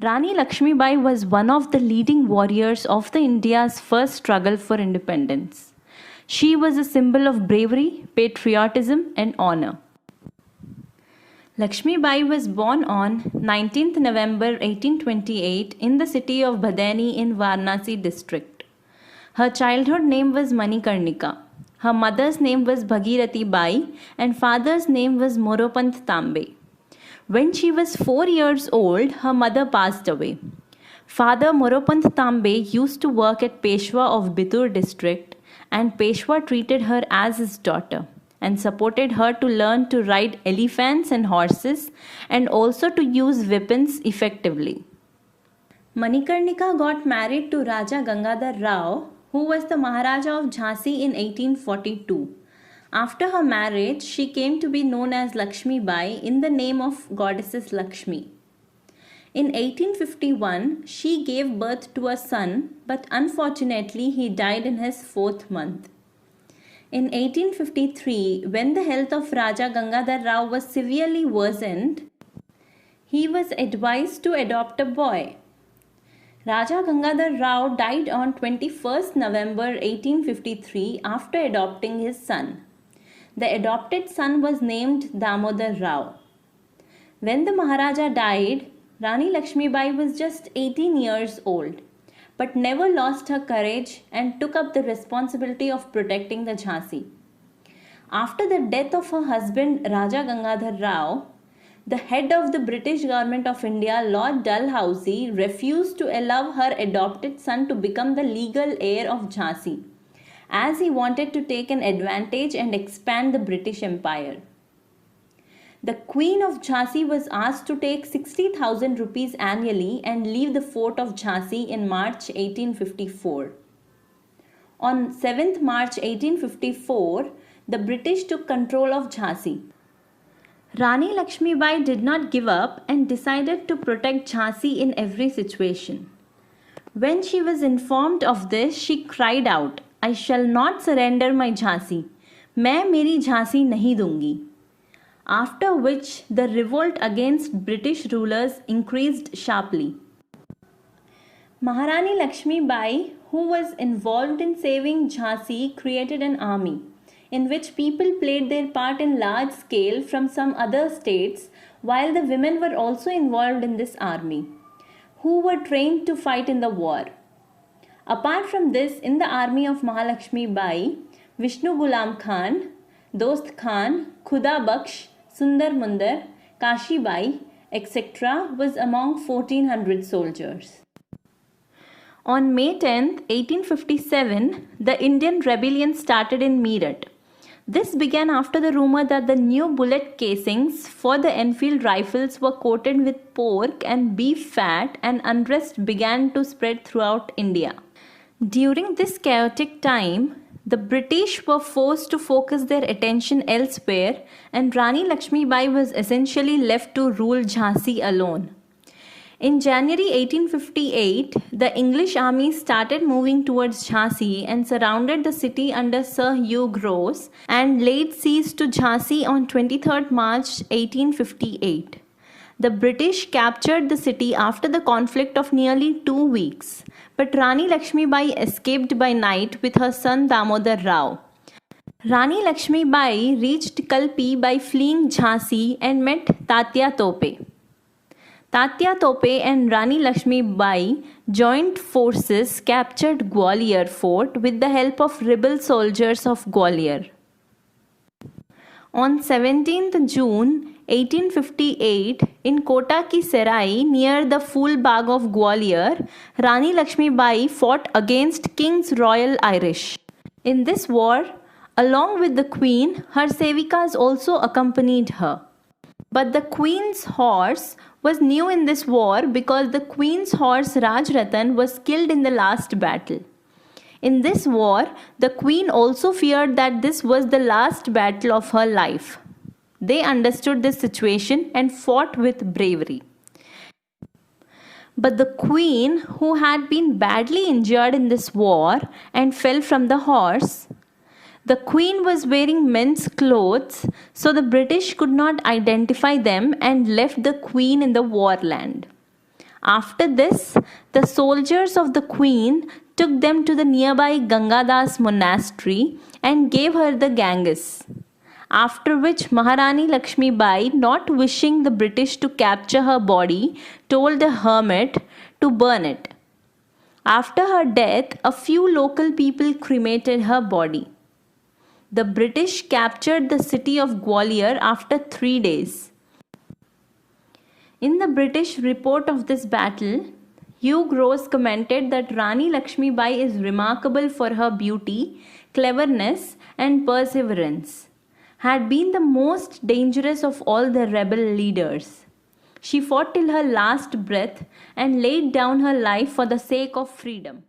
Rani Lakshmibai was one of the leading warriors of the India's first struggle for independence. She was a symbol of bravery, patriotism, and honor. Lakshmi Bai was born on 19th November 1828 in the city of Bhadani in Varanasi district. Her childhood name was Manikarnika. Her mother's name was Bhagirathi Bai and father's name was Moropant Tambe. When she was 4 years old, her mother passed away. Father Moropant Tambe used to work at Peshwa of Bitur district, and Peshwa treated her as his daughter and supported her to learn to ride elephants and horses and also to use weapons effectively. Manikarnika got married to Raja Gangadhar Rao, who was the Maharaja of Jhansi in 1842. After her marriage, she came to be known as Lakshmi Bai in the name of goddesses Lakshmi. In 1851, she gave birth to a son, but unfortunately he died in his 4th month. In 1853, when the health of Raja Gangadhar Rao was severely worsened, he was advised to adopt a boy. Raja Gangadhar Rao died on 21st November 1853 after adopting his son. The adopted son was named Damodar Rao. When the Maharaja died, Rani Lakshmi Bai was just 18 years old, but never lost her courage and took up the responsibility of protecting the Jhansi. After the death of her husband Raja Gangadhar Rao, the head of the British government of India, Lord Dalhousie, refused to allow her adopted son to become the legal heir of Jhansi, as he wanted to take an advantage and expand the British Empire. The Queen of Jhansi was asked to take 60,000 rupees annually and leave the fort of Jhansi in March 1854. On 7th March 1854, the British took control of Jhansi. Rani Lakshmi Bai did not give up and decided to protect Jhansi in every situation. When she was informed of this, she cried out, "I shall not surrender my Jhansi. मैं मेरी झांसी नहीं दूंगी." After which the revolt against British rulers increased sharply. Maharani Lakshmi Bai, who was involved in saving Jhansi, created an army in which people played their part in large scale from some other states, while the women were also involved in this army, who were trained to fight in the war. Apart from this, in the army of Mahalakshmi Bai, Vishnu Gulam Khan, Dost Khan, Khuda Baksh, Sundar Mundar, Kashi Bai, etc. was among 1400 soldiers. On May 10, 1857, the Indian rebellion started in Meerut. This began after the rumor that the new bullet casings for the Enfield rifles were coated with pork and beef fat, and unrest began to spread throughout India. During this chaotic time, the British were forced to focus their attention elsewhere, and Rani Lakshmi Bai was essentially left to rule Jhansi alone. In January 1858, the English army started moving towards Jhansi and surrounded the city under Sir Hugh Grose and laid siege to Jhansi on 23rd March 1858. The British captured the city after the conflict of nearly 2 weeks, but Rani Lakshmi Bai escaped by night with her son Damodar Rao. Rani Lakshmi Bai reached Kalpi by fleeing Jhansi and met Tatya Tope. Tatya Tope and Rani Lakshmi Bai joint forces captured Gwalior fort with the help of rebel soldiers of Gwalior. On 17th June 1858, in Kota Ki Serai near the Phool Bagh of Gwalior, Rani Lakshmi Bai fought against King's Royal Irish. In this war, along with the Queen, her Sevikas also accompanied her. But the Queen's horse was new in this war because the Queen's horse Rajratan was killed in the last battle. In this war, the Queen also feared that this was the last battle of her life. They understood this situation and fought with bravery. But the Queen, who had been badly injured in this war and fell from the horse, the Queen was wearing men's clothes, so the British could not identify them and left the Queen in the warland. After this, the soldiers of the queen took them to the nearby Gangadas monastery and gave her the Ganges. After which Maharani Lakshmi Bai, not wishing the British to capture her body, told a hermit to burn it. After her death, a few local people cremated her body. The British captured the city of Gwalior after 3 days. In the British report of this battle, Hugh Gross commented that Rani Lakshmi Bai is remarkable for her beauty, cleverness, and perseverance. Had been the most dangerous of all the rebel leaders. She fought till her last breath and laid down her life for the sake of freedom.